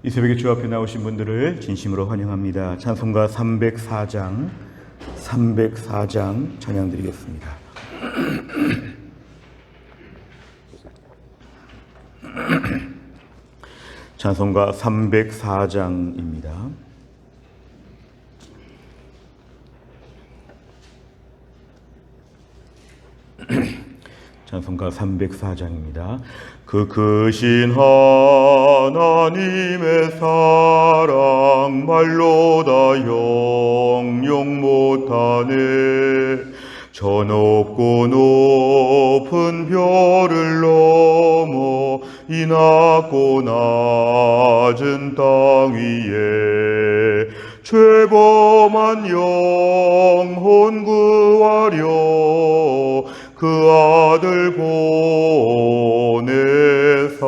이 새벽에 주 앞에 나오신 분들을 진심으로 환영합니다. 찬송가 304장 찬양 드리겠습니다. 찬송가 304장입니다. 찬송가 304장입니다. 그 크신 하나님의 사랑 말로 다 형용 못하네. 저 높고 높은 별을 넘어 이 낮고 낮은 땅 위에 죄범한 영혼 구하려 그 아들 보내사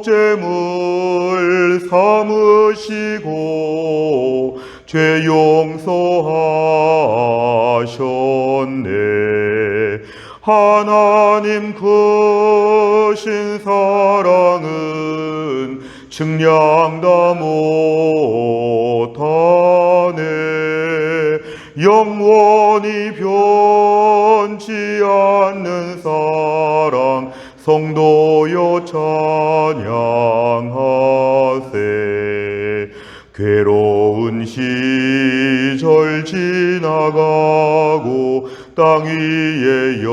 화목제물 삼으시고 죄 용서하셨네. 하나님 크신 사랑은 측량 다 못하네. 영원히 변치 않는 사랑 성도여 찬양하세. 괴로운 시절 지나가고 땅 위에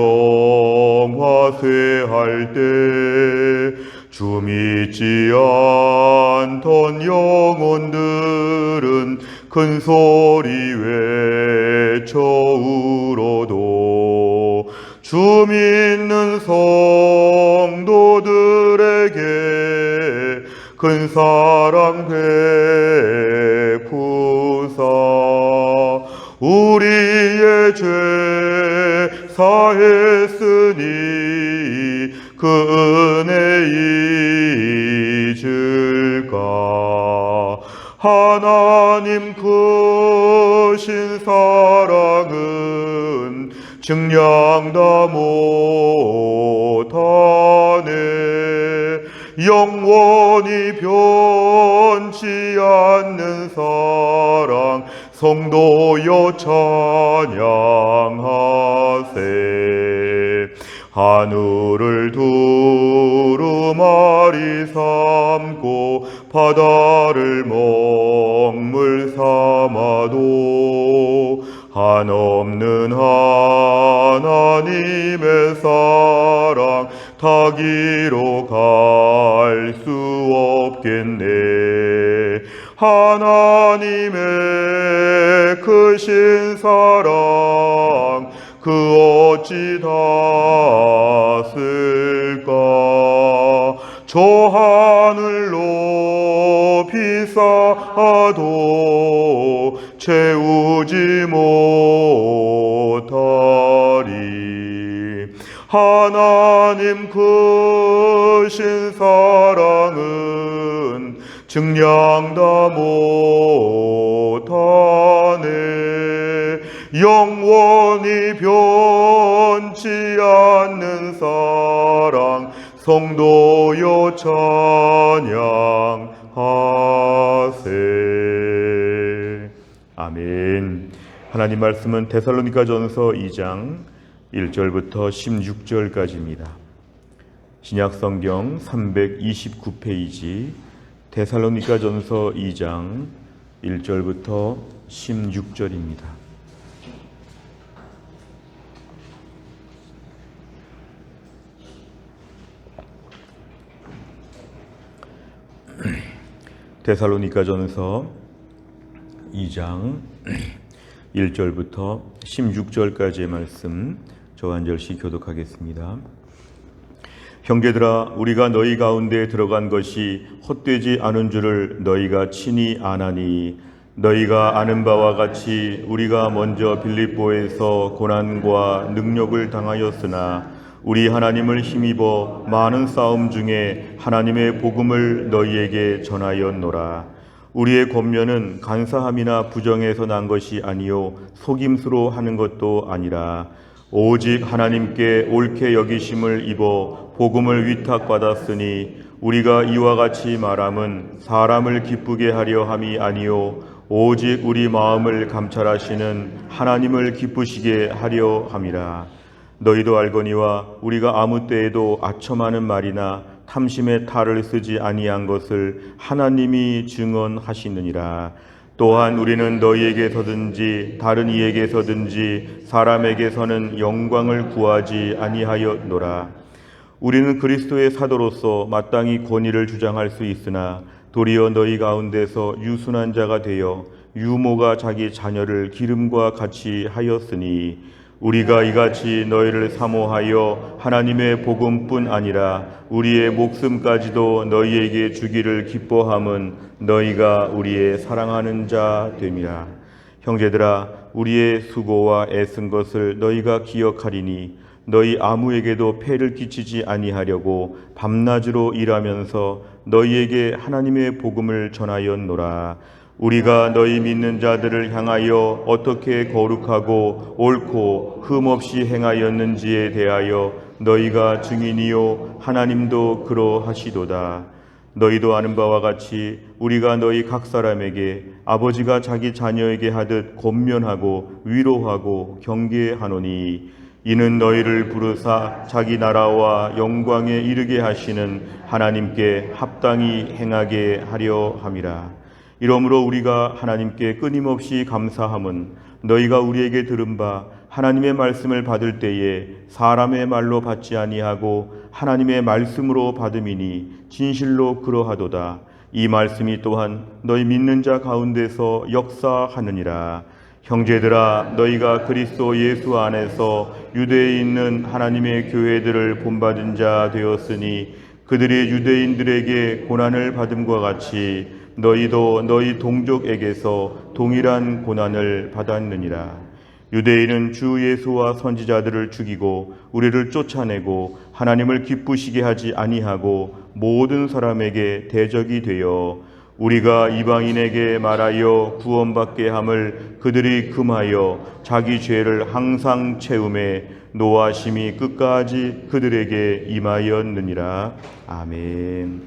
영화쇠할 때 주 믿지 않던 영혼들은 큰 소리 외쳐 울어도 주 믿는 성도들에게 큰 사랑 베푸사 우리의 죄 사했으니 그 은혜 잊을까. 하나님 크신 사랑은 측량 다 못하네. 영원히 변치 않는 사랑 성도여 찬양하세. 하늘을 두루마리 삼고 바다를 먹물 삼아도 한없는 하나님의 사랑 타기로 갈 수 없겠네. 하나님의 크신 사랑 그 어찌 닿았을까. 저 하늘 높이 쌓아도 채우지 못하리. 하나님 크신 사랑은 측량 다 못하네. 영원히 변치 않는 사랑 성도여 찬양하세. 아멘. 하나님 말씀은 데살로니가전서 2장 1절부터 16절까지입니다. 신약성경 329페이지 데살로니가전서 2장 1절부터 16절입니다. 데살로니가전서 2장 1절부터 16절까지의 말씀 저 한 절씩 교독하겠습니다. 형제들아, 우리가 너희 가운데 들어간 것이 헛되지 않은 줄을 너희가 친히 아나니 너희가 아는 바와 같이 우리가 먼저 빌립보에서 고난과 능력을 당하였으나 우리 하나님을 힘입어 많은 싸움 중에 하나님의 복음을 너희에게 전하였노라. 우리의 권면은 간사함이나 부정에서 난 것이 아니요 속임수로 하는 것도 아니라 오직 하나님께 옳게 여기심을 입어 복음을 위탁받았으니 우리가 이와 같이 말함은 사람을 기쁘게 하려 함이 아니요 오직 우리 마음을 감찰하시는 하나님을 기쁘시게 하려 함이라. 너희도 알거니와 우리가 아무 때에도 아첨하는 말이나 탐심의 탈을 쓰지 아니한 것을 하나님이 증언하시느니라. 또한 우리는 너희에게서든지 다른 이에게서든지 사람에게서는 영광을 구하지 아니하였노라. 우리는 그리스도의 사도로서 마땅히 권위를 주장할 수 있으나 도리어 너희 가운데서 유순한 자가 되어 유모가 자기 자녀를 기름과 같이 하였으니 우리가 이같이 너희를 사모하여 하나님의 복음뿐 아니라 우리의 목숨까지도 너희에게 주기를 기뻐함은 너희가 우리의 사랑하는 자 됨이라. 형제들아, 우리의 수고와 애쓴 것을 너희가 기억하리니 너희 아무에게도 폐를 끼치지 아니하려고 밤낮으로 일하면서 너희에게 하나님의 복음을 전하였노라. 우리가 너희 믿는 자들을 향하여 어떻게 거룩하고 옳고 흠없이 행하였는지에 대하여 너희가 증인이요 하나님도 그러하시도다. 너희도 아는 바와 같이 우리가 너희 각 사람에게 아버지가 자기 자녀에게 하듯 권면하고 위로하고 경계하노니 이는 너희를 부르사 자기 나라와 영광에 이르게 하시는 하나님께 합당히 행하게 하려 함이라. 이러므로 우리가 하나님께 끊임없이 감사함은 너희가 우리에게 들은 바 하나님의 말씀을 받을 때에 사람의 말로 받지 아니하고 하나님의 말씀으로 받음이니 진실로 그러하도다. 이 말씀이 또한 너희 믿는 자 가운데서 역사하느니라. 형제들아, 너희가 그리스도 예수 안에서 유대에 있는 하나님의 교회들을 본받은 자 되었으니 그들이 유대인들에게 고난을 받음과 같이 너희도 너희 동족에게서 동일한 고난을 받았느니라. 유대인은 주 예수와 선지자들을 죽이고 우리를 쫓아내고 하나님을 기쁘시게 하지 아니하고 모든 사람에게 대적이 되어 우리가 이방인에게 말하여 구원받게 함을 그들이 금하여 자기 죄를 항상 채우매 노하심이 끝까지 그들에게 임하였느니라. 아멘.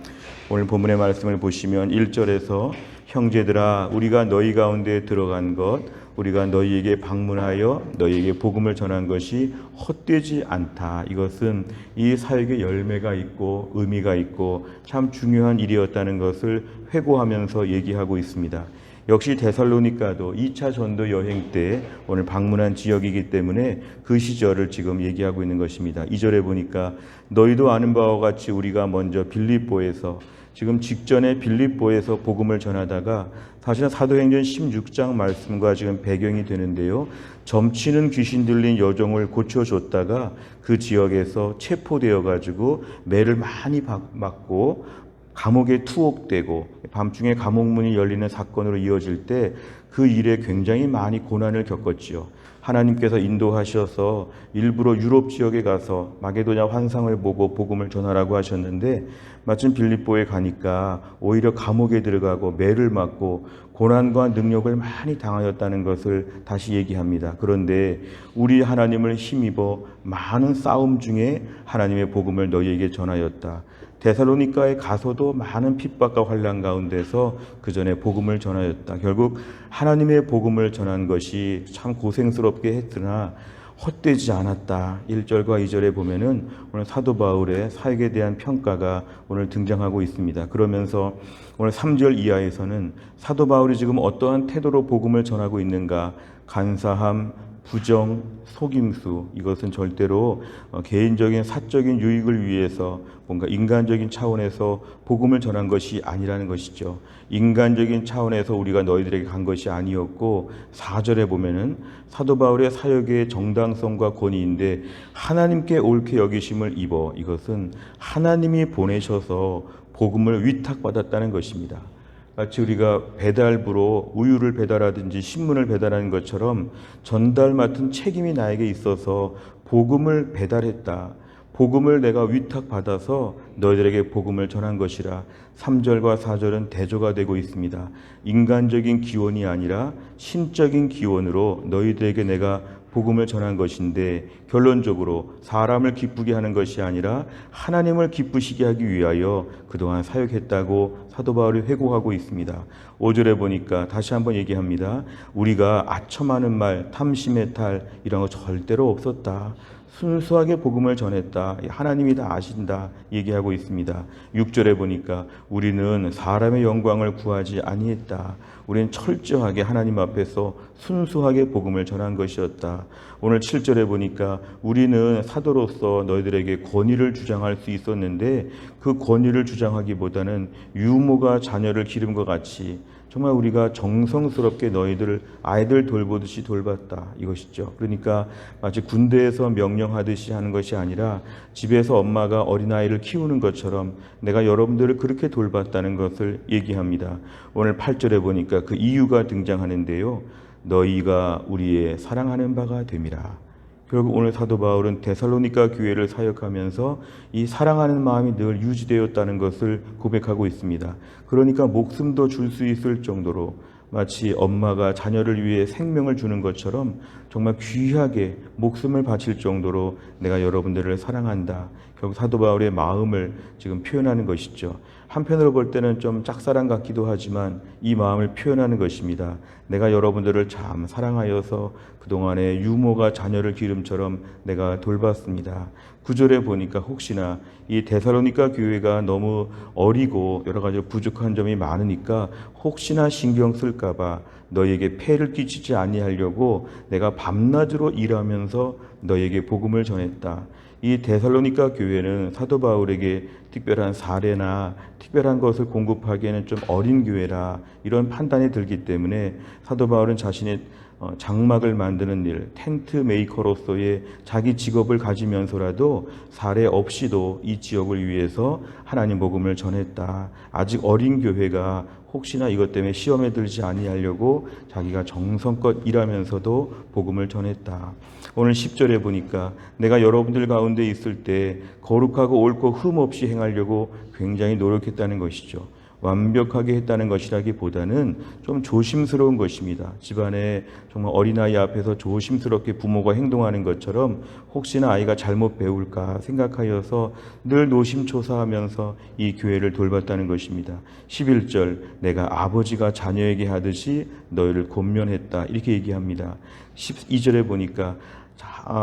오늘 본문의 말씀을 보시면 1절에서 형제들아, 우리가 너희 가운데 들어간 것, 우리가 너희에게 방문하여 너희에게 복음을 전한 것이 헛되지 않다. 이것은 이 사역의 열매가 있고 의미가 있고 참 중요한 일이었다는 것을 회고하면서 얘기하고 있습니다. 역시 데살로니가도 2차 전도 여행 때 오늘 방문한 지역이기 때문에 그 시절을 지금 얘기하고 있는 것입니다. 2절에 보니까 너희도 아는 바와 같이 우리가 먼저 빌립보에서, 지금 직전에 빌립보에서 복음을 전하다가 사실은 사도행전 16장 말씀과 지금 배경이 되는데요. 점치는 귀신 들린 여종을 고쳐줬다가 그 지역에서 체포되어 가지고 매를 많이 맞고 감옥에 투옥되고 밤중에 감옥문이 열리는 사건으로 이어질 때 그 일에 굉장히 많이 고난을 겪었지요. 하나님께서 인도하셔서 일부러 유럽 지역에 가서 마게도냐 환상을 보고 복음을 전하라고 하셨는데 마침 빌립보에 가니까 오히려 감옥에 들어가고 매를 맞고 고난과 능력을 많이 당하였다는 것을 다시 얘기합니다. 그런데 우리 하나님을 힘입어 많은 싸움 중에 하나님의 복음을 너희에게 전하였다. 데살로니가에 가서도 많은 핍박과 환난 가운데서 그 전에 복음을 전하였다. 결국 하나님의 복음을 전한 것이 참 고생스럽게 했으나 헛되지 않았다. 1절과 2절에 보면은 오늘 사도 바울의 사역에 대한 평가가 오늘 등장하고 있습니다. 그러면서 오늘 3절 이하에서는 사도 바울이 지금 어떠한 태도로 복음을 전하고 있는가, 간사함, 부정, 속임수, 이것은 절대로 개인적인 사적인 유익을 위해서 뭔가 인간적인 차원에서 복음을 전한 것이 아니라는 것이죠. 인간적인 차원에서 우리가 너희들에게 간 것이 아니었고 4절에 보면은 사도 바울의 사역의 정당성과 권위인데 하나님께 옳게 여기심을 입어, 이것은 하나님이 보내셔서 복음을 위탁받았다는 것입니다. 마치 우리가 배달부로 우유를 배달하든지 신문을 배달하는 것처럼 전달 맡은 책임이 나에게 있어서 복음을 배달했다. 복음을 내가 위탁받아서 너희들에게 복음을 전한 것이라. 3절과 4절은 대조가 되고 있습니다. 인간적인 기원이 아니라 신적인 기원으로 너희들에게 내가 복음을 전한 것인데 결론적으로 사람을 기쁘게 하는 것이 아니라 하나님을 기쁘시게 하기 위하여 그동안 사역했다고 사도 바울이 회고하고 있습니다. 5절에 보니까 다시 한번 얘기합니다. 우리가 아첨하는 말, 탐심의 탈 이런 거 절대로 없었다. 순수하게 복음을 전했다. 하나님이 다 아신다. 얘기하고 있습니다. 6절에 보니까 우리는 사람의 영광을 구하지 아니했다. 우리는 철저하게 하나님 앞에서 순수하게 복음을 전한 것이었다. 오늘 7절에 보니까 우리는 사도로서 너희들에게 권위를 주장할 수 있었는데 그 권위를 주장하기보다는 유모가 자녀를 기름과 같이 정말 우리가 정성스럽게 너희들을 아이들 돌보듯이 돌봤다 이것이죠. 그러니까 마치 군대에서 명령하듯이 하는 것이 아니라 집에서 엄마가 어린아이를 키우는 것처럼 내가 여러분들을 그렇게 돌봤다는 것을 얘기합니다. 오늘 8절에 보니까 그 이유가 등장하는데요. 너희가 우리의 사랑하는 바가 됨이라. 결국 오늘 사도 바울은 데살로니가 교회를 사역하면서 이 사랑하는 마음이 늘 유지되었다는 것을 고백하고 있습니다. 그러니까 목숨도 줄 수 있을 정도로 마치 엄마가 자녀를 위해 생명을 주는 것처럼 정말 귀하게 목숨을 바칠 정도로 내가 여러분들을 사랑한다. 결국 사도 바울의 마음을 지금 표현하는 것이죠. 한편으로 볼 때는 좀 짝사랑 같기도 하지만 이 마음을 표현하는 것입니다. 내가 여러분들을 참 사랑하여서 그동안에 유모가 자녀를 기름처럼 내가 돌봤습니다. 9절에 보니까 혹시나 이 데살로니가 교회가 너무 어리고 여러 가지 부족한 점이 많으니까 혹시나 신경 쓸까 봐 너희에게 폐를 끼치지 아니하려고 내가 밤낮으로 일하면서 너희에게 복음을 전했다. 이 데살로니가 교회는 사도 바울에게 특별한 사례나 특별한 것을 공급하기에는 좀 어린 교회라 이런 판단이 들기 때문에 사도 바울은 자신의 장막을 만드는 일, 텐트 메이커로서의 자기 직업을 가지면서라도 사례 없이도 이 지역을 위해서 하나님 복음을 전했다. 아직 어린 교회가 혹시나 이것 때문에 시험에 들지 아니하려고 자기가 정성껏 일하면서도 복음을 전했다. 오늘 10절에 보니까 내가 여러분들 가운데 있을 때 거룩하고 옳고 흠 없이 행하려고 굉장히 노력했다는 것이죠. 완벽하게 했다는 것이라기보다는 좀 조심스러운 것입니다. 집안에 정말 어린아이 앞에서 조심스럽게 부모가 행동하는 것처럼 혹시나 아이가 잘못 배울까 생각하여서 늘 노심초사하면서 이 교회를 돌봤다는 것입니다. 11절 내가 아버지가 자녀에게 하듯이 너희를 권면했다 이렇게 얘기합니다. 12절에 보니까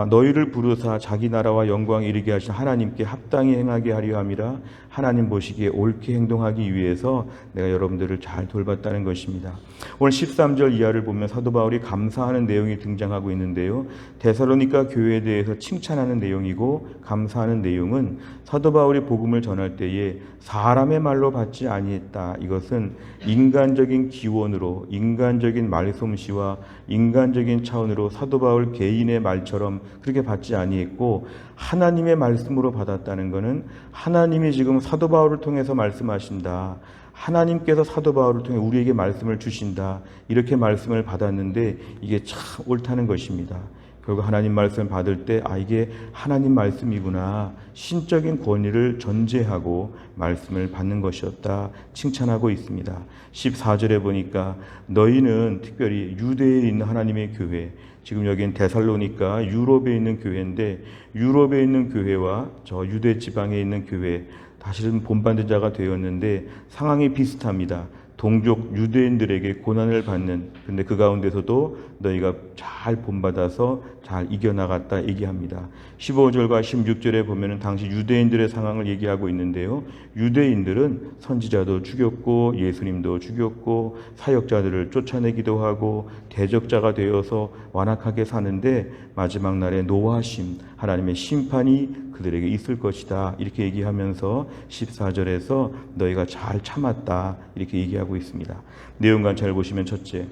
너희를 부르사 자기 나라와 영광에 이르게 하신 하나님께 합당히 행하게 하려 함이라. 하나님 보시기에 옳게 행동하기 위해서 내가 여러분들을 잘 돌봤다는 것입니다. 오늘 13절 이하를 보면 사도 바울이 감사하는 내용이 등장하고 있는데요. 데살로니가 교회에 대해서 칭찬하는 내용이고 감사하는 내용은 사도 바울이 복음을 전할 때에 사람의 말로 받지 아니했다. 이것은 인간적인 기원으로 인간적인 말솜씨와 인간적인 차원으로 사도 바울 개인의 말처럼 그렇게 받지 아니했고 하나님의 말씀으로 받았다는 것은 하나님이 지금 사도 바울을 통해서 말씀하신다. 하나님께서 사도 바울을 통해 우리에게 말씀을 주신다. 이렇게 말씀을 받았는데 이게 참 옳다는 것입니다. 결국 하나님 말씀을 받을 때 이게 하나님 말씀이구나. 신적인 권위를 전제하고 말씀을 받는 것이었다. 칭찬하고 있습니다. 14절에 보니까 너희는 특별히 유대에 있는 하나님의 교회, 지금 여기는 데살로니가 유럽에 있는 교회인데 유럽에 있는 교회와 저 유대 지방에 있는 교회 사실은 본받는 자가 되었는데 상황이 비슷합니다. 동족 유대인들에게 고난을 받는, 근데 그 가운데서도 너희가 잘 본받아서 잘 이겨나갔다 얘기합니다. 15절과 16절에 보면 당시 유대인들의 상황을 얘기하고 있는데요. 유대인들은 선지자도 죽였고 예수님도 죽였고 사역자들을 쫓아내기도 하고 대적자가 되어서 완악하게 사는데 마지막 날에 노하심, 하나님의 심판이 그들에게 있을 것이다. 이렇게 얘기하면서 14절에서 너희가 잘 참았다. 이렇게 얘기하고 있습니다. 내용 관찰을 보시면 첫째,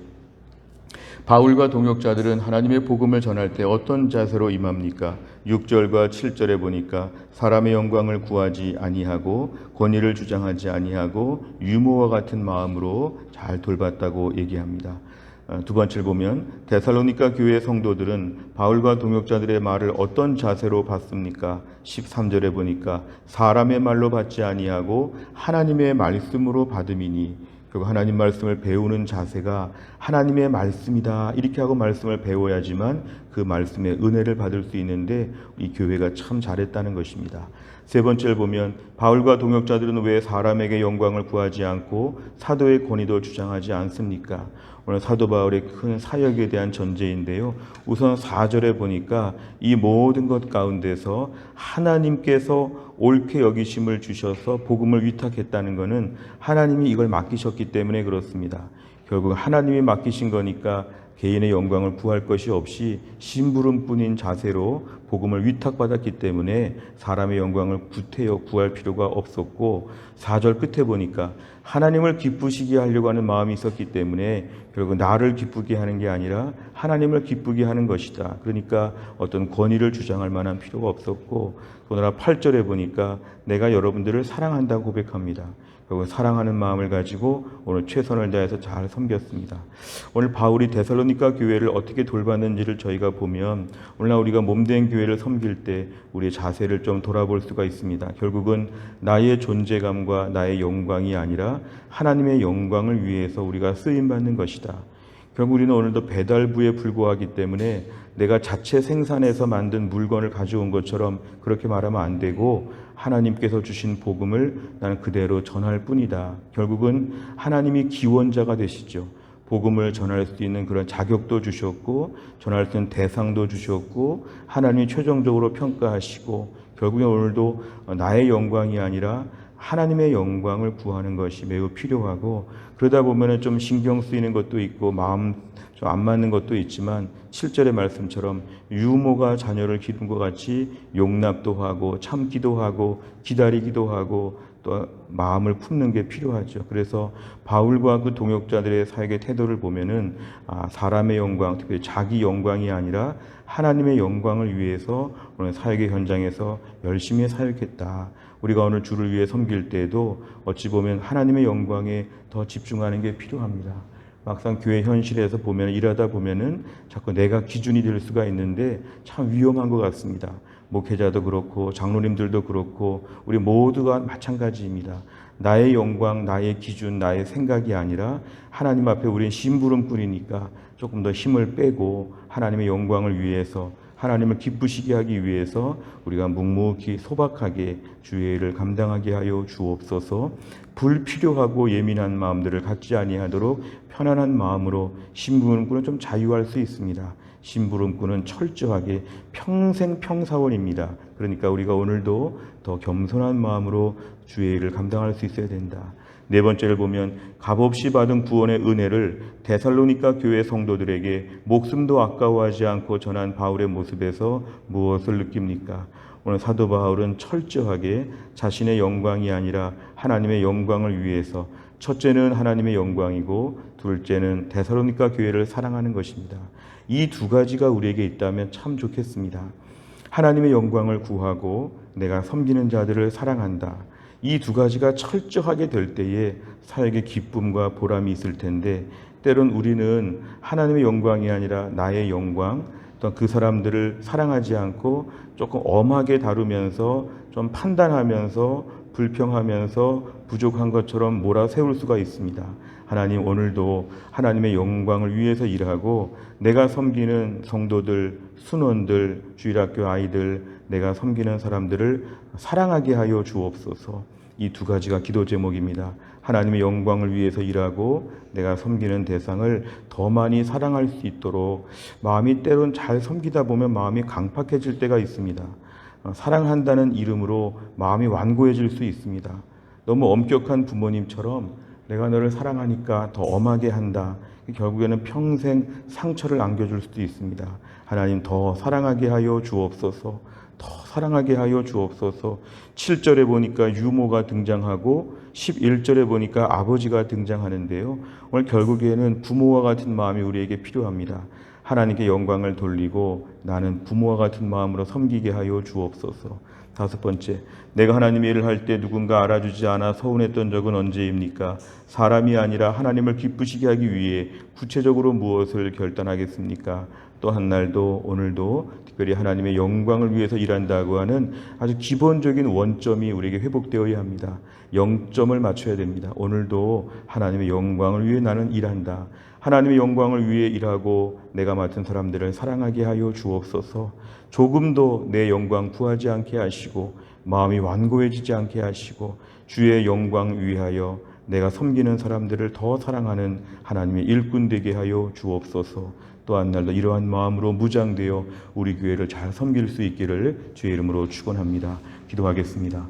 바울과 동역자들은 하나님의 복음을 전할 때 어떤 자세로 임합니까? 6절과 7절에 보니까 사람의 영광을 구하지 아니하고 권위를 주장하지 아니하고 유모와 같은 마음으로 잘 돌봤다고 얘기합니다. 두 번째를 보면 데살로니가 교회 성도들은 바울과 동역자들의 말을 어떤 자세로 받습니까? 13절에 보니까 사람의 말로 받지 아니하고 하나님의 말씀으로 받음이니. 결국 하나님 말씀을 배우는 자세가 하나님의 말씀이다 이렇게 하고 말씀을 배워야지만 그 말씀의 은혜를 받을 수 있는데 이 교회가 참 잘했다는 것입니다. 세 번째를 보면 바울과 동역자들은 왜 사람에게 영광을 구하지 않고 사도의 권위도 주장하지 않습니까? 오늘 사도 바울의 큰 사역에 대한 전제인데요. 우선 4절에 보니까 이 모든 것 가운데서 하나님께서 옳게 여기심을 주셔서 복음을 위탁했다는 것은 하나님이 이걸 맡기셨기 때문에 그렇습니다. 결국 하나님이 맡기신 거니까 개인의 영광을 구할 것이 없이 심부름뿐인 자세로 복음을 위탁받았기 때문에 사람의 영광을 구태여 구할 필요가 없었고 4절 끝에 보니까 하나님을 기쁘시게 하려고 하는 마음이 있었기 때문에 결국 나를 기쁘게 하는 게 아니라 하나님을 기쁘게 하는 것이다. 그러니까 어떤 권위를 주장할 만한 필요가 없었고 또나 8절에 보니까 내가 여러분들을 사랑한다고 고백합니다. 결국 사랑하는 마음을 가지고 오늘 최선을 다해서 잘 섬겼습니다. 오늘 바울이 데살로니가 교회를 어떻게 돌봤는지를 저희가 보면 오늘날 우리가 몸된 교회를 섬길 때 우리의 자세를 좀 돌아볼 수가 있습니다. 결국은 나의 존재감과 나의 영광이 아니라 하나님의 영광을 위해서 우리가 쓰임받는 것이다. 결국 우리는 오늘도 배달부에 불과하기 때문에 내가 자체 생산해서 만든 물건을 가져온 것처럼 그렇게 말하면 안 되고 하나님께서 주신 복음을 나는 그대로 전할 뿐이다. 결국은 하나님이 기원자가 되시죠. 복음을 전할 수 있는 그런 자격도 주셨고 전할 수 있는 대상도 주셨고 하나님이 최종적으로 평가하시고 결국에 오늘도 나의 영광이 아니라 하나님의 영광을 구하는 것이 매우 필요하고 그러다 보면 좀 신경 쓰이는 것도 있고 마음 좀 안 맞는 것도 있지만 7절의 말씀처럼 유모가 자녀를 기른 것 같이 용납도 하고 참기도 하고 기다리기도 하고 또 마음을 품는 게 필요하죠. 그래서 바울과 그 동역자들의 사역의 태도를 보면은 사람의 영광, 특별히 자기 영광이 아니라 하나님의 영광을 위해서 오늘 사역의 현장에서 열심히 사역했다. 우리가 오늘 주를 위해 섬길 때에도 어찌 보면 하나님의 영광에 더 집중하는 게 필요합니다. 막상 교회 현실에서 보면 일하다 보면은 자꾸 내가 기준이 될 수가 있는데 참 위험한 것 같습니다. 목회자도 그렇고 장로님들도 그렇고 우리 모두가 마찬가지입니다. 나의 영광, 나의 기준, 나의 생각이 아니라 하나님 앞에 우리는 심부름꾼이니까 조금 더 힘을 빼고 하나님의 영광을 위해서 하나님을 기쁘시게 하기 위해서 우리가 묵묵히 소박하게 주의 일을 감당하게 하여 주옵소서. 불필요하고 예민한 마음들을 갖지 아니하도록 편안한 마음으로 심부름꾼은 좀 자유할 수 있습니다. 심부름꾼은 철저하게 평생 평사원입니다. 그러니까 우리가 오늘도 더 겸손한 마음으로 주의 일을 감당할 수 있어야 된다. 네 번째를 보면 값없이 받은 구원의 은혜를 데살로니가 교회 성도들에게 목숨도 아까워하지 않고 전한 바울의 모습에서 무엇을 느낍니까? 오늘 사도 바울은 철저하게 자신의 영광이 아니라 하나님의 영광을 위해서 첫째는 하나님의 영광이고 둘째는 데살로니가 교회를 사랑하는 것입니다. 이 두 가지가 우리에게 있다면 참 좋겠습니다. 하나님의 영광을 구하고 내가 섬기는 자들을 사랑한다. 이 두 가지가 철저하게 될 때에 사역의 기쁨과 보람이 있을 텐데 때론 우리는 하나님의 영광이 아니라 나의 영광, 또 그 사람들을 사랑하지 않고 조금 엄하게 다루면서 좀 판단하면서 불평하면서 부족한 것처럼 몰아세울 수가 있습니다. 하나님 오늘도 하나님의 영광을 위해서 일하고 내가 섬기는 성도들, 순원들, 주일학교 아이들, 내가 섬기는 사람들을 사랑하게 하여 주옵소서. 이 두 가지가 기도 제목입니다. 하나님의 영광을 위해서 일하고 내가 섬기는 대상을 더 많이 사랑할 수 있도록 마음이 때론 잘 섬기다 보면 마음이 강팍해질 때가 있습니다. 사랑한다는 이름으로 마음이 완고해질 수 있습니다. 너무 엄격한 부모님처럼 내가 너를 사랑하니까 더 엄하게 한다. 결국에는 평생 상처를 안겨줄 수도 있습니다. 하나님 더 사랑하게 하여 주옵소서. 더 사랑하게 하여 주옵소서. 7절에 보니까 유모가 등장하고 11절에 보니까 아버지가 등장하는데요. 오늘 결국에는 부모와 같은 마음이 우리에게 필요합니다. 하나님께 영광을 돌리고 나는 부모와 같은 마음으로 섬기게 하여 주옵소서. 다섯 번째, 내가 하나님의 일을 할 때 누군가 알아주지 않아 서운했던 적은 언제입니까? 사람이 아니라 하나님을 기쁘시게 하기 위해 구체적으로 무엇을 결단하겠습니까? 또 한 날도 오늘도 특별히 하나님의 영광을 위해서 일한다고 하는 아주 기본적인 원점이 우리에게 회복되어야 합니다. 0점을 맞춰야 됩니다. 오늘도 하나님의 영광을 위해 나는 일한다. 하나님의 영광을 위해 일하고 내가 맡은 사람들을 사랑하게 하여 주옵소서. 조금도 내 영광 구하지 않게 하시고 마음이 완고해지지 않게 하시고 주의 영광 위하여 내가 섬기는 사람들을 더 사랑하는 하나님의 일꾼 되게 하여 주옵소서. 또한 날도 이러한 마음으로 무장되어 우리 교회를 잘 섬길 수 있기를 주의 이름으로 축원합니다. 기도하겠습니다.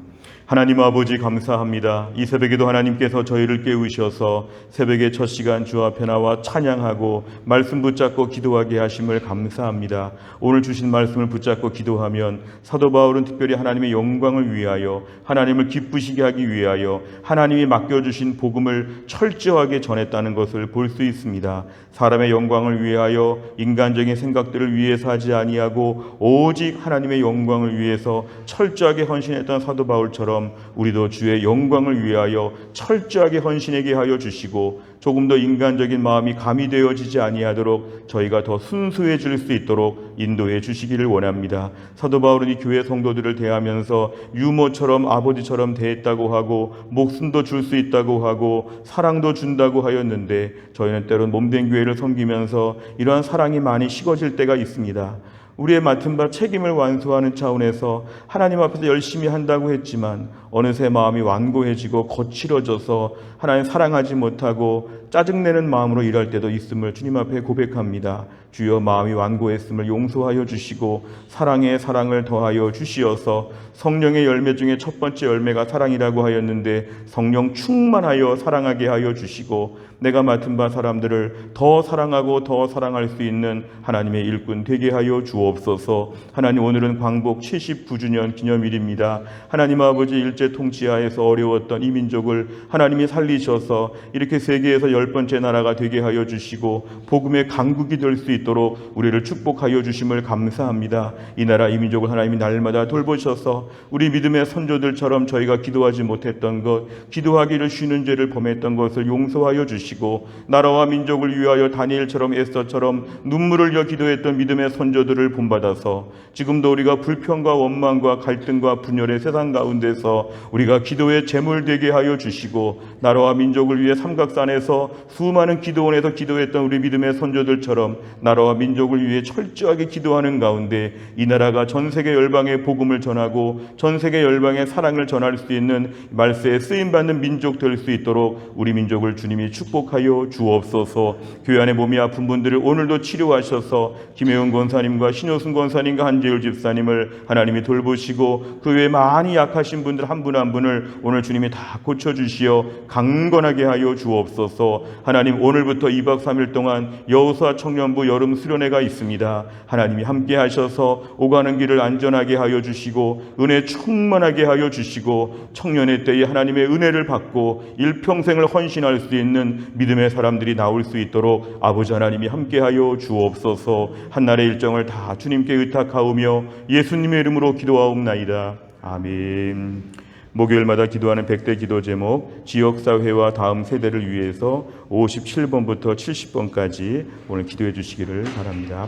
하나님 아버지 감사합니다. 이 새벽에도 하나님께서 저희를 깨우셔서 새벽의 첫 시간 주 앞에 나와 찬양하고 말씀 붙잡고 기도하게 하심을 감사합니다. 오늘 주신 말씀을 붙잡고 기도하면 사도 바울은 특별히 하나님의 영광을 위하여 하나님을 기쁘시게 하기 위하여 하나님이 맡겨주신 복음을 철저하게 전했다는 것을 볼 수 있습니다. 사람의 영광을 위하여 인간적인 생각들을 위해서 하지 아니하고 오직 하나님의 영광을 위해서 철저하게 헌신했던 사도 바울처럼 우리도 주의 영광을 위하여 철저하게 헌신하게 하여 주시고 조금 더 인간적인 마음이 가미되어지지 아니하도록 저희가 더 순수해질 수 있도록 인도해 주시기를 원합니다. 사도 바울은 이 교회 성도들을 대하면서 유모처럼 아버지처럼 대했다고 하고 목숨도 줄 수 있다고 하고 사랑도 준다고 하였는데 저희는 때론 몸된 교회를 섬기면서 이러한 사랑이 많이 식어질 때가 있습니다. 우리의 맡은 바 책임을 완수하는 차원에서 하나님 앞에서 열심히 한다고 했지만 어느새 마음이 완고해지고 거칠어져서 하나님 사랑하지 못하고 짜증내는 마음으로 일할 때도 있음을 주님 앞에 고백합니다. 주여 마음이 완고했음을 용서하여 주시고 사랑에 사랑을 더하여 주시어서 성령의 열매 중에 첫 번째 열매가 사랑이라고 하였는데 성령 충만하여 사랑하게 하여 주시고 내가 맡은 바 사람들을 더 사랑하고 더 사랑할 수 있는 하나님의 일꾼 되게 하여 주옵소서. 하나님 오늘은 광복 79주년 기념일입니다. 하나님 아버지 일제 통치하에서 어려웠던 이 민족을 하나님이 살리셔서 이렇게 세계에서 10번째 나라가 되게 하여 주시고 복음의 강국이 될 수 있도록 우리를 축복하여 주심을 감사합니다. 이 나라 이 민족을 하나님이 날마다 돌보셔서 우리 믿음의 선조들처럼 저희가 기도하지 못했던 것, 기도하기를 쉬는 죄를 범했던 것을 용서하여 주시고 나라와 민족을 위하여 다니엘처럼 에스더처럼 눈물을 흘려 기도했던 믿음의 선조들을 본받아서 지금도 우리가 불평과 원망과 갈등과 분열의 세상 가운데서 우리가 기도의 제물 되게 하여 주시고 나라와 민족을 위해 삼각산에서 수많은 기도원에서 기도했던 우리 믿음의 선조들처럼 나라와 민족을 위해 철저하게 기도하는 가운데 이 나라가 전 세계 열방의 복음을 전하고 전 세계 열방의 사랑을 전할 수 있는 말세에 쓰임받는 민족 될 수 있도록 우리 민족을 주님이 축복하여 주옵소서. 교회 안에 몸이 아픈 분들을 오늘도 치료하셔서 김혜훈 권사님과 신효순 권사님과 한재율 집사님을 하나님이 돌보시고 그 외에 많이 약하신 분들 한 분 한 분을 오늘 주님이 다 고쳐주시어 강건하게 하여 주옵소서. 하나님 오늘부터 2박 3일 동안 여호수아 청년부 여름 수련회가 있습니다. 하나님이 함께 하셔서 오가는 길을 안전하게 하여 주시고 은혜 충만하게 하여 주시고 청년의 때에 하나님의 은혜를 받고 일평생을 헌신할 수 있는 믿음의 사람들이 나올 수 있도록 아버지 하나님이 함께 하여 주옵소서. 한날의 일정을 다 주님께 의탁하오며 예수님의 이름으로 기도하옵나이다. 아멘. 목요일마다 기도하는 100대 기도 제목 지역사회와 다음 세대를 위해서 57번부터 70번까지 오늘 기도해 주시기를 바랍니다.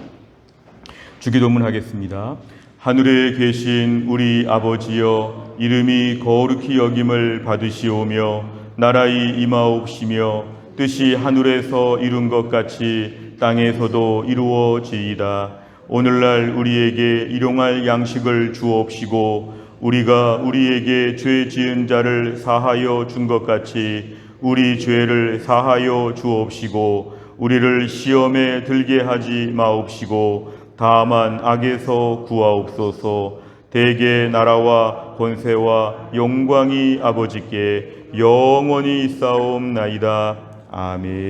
주기도문 하겠습니다. 하늘에 계신 우리 아버지여 이름이 거룩히 여김을 받으시오며 나라의 임하옵시며 뜻이 하늘에서 이룬 것 같이 땅에서도 이루어지이다. 오늘날 우리에게 일용할 양식을 주옵시고 우리가 우리에게 죄 지은 자를 사하여 준 것 같이 우리 죄를 사하여 주옵시고 우리를 시험에 들게 하지 마옵시고 다만 악에서 구하옵소서. 대개 나라와 권세와 영광이 아버지께 영원히 있사옵나이다. 아멘.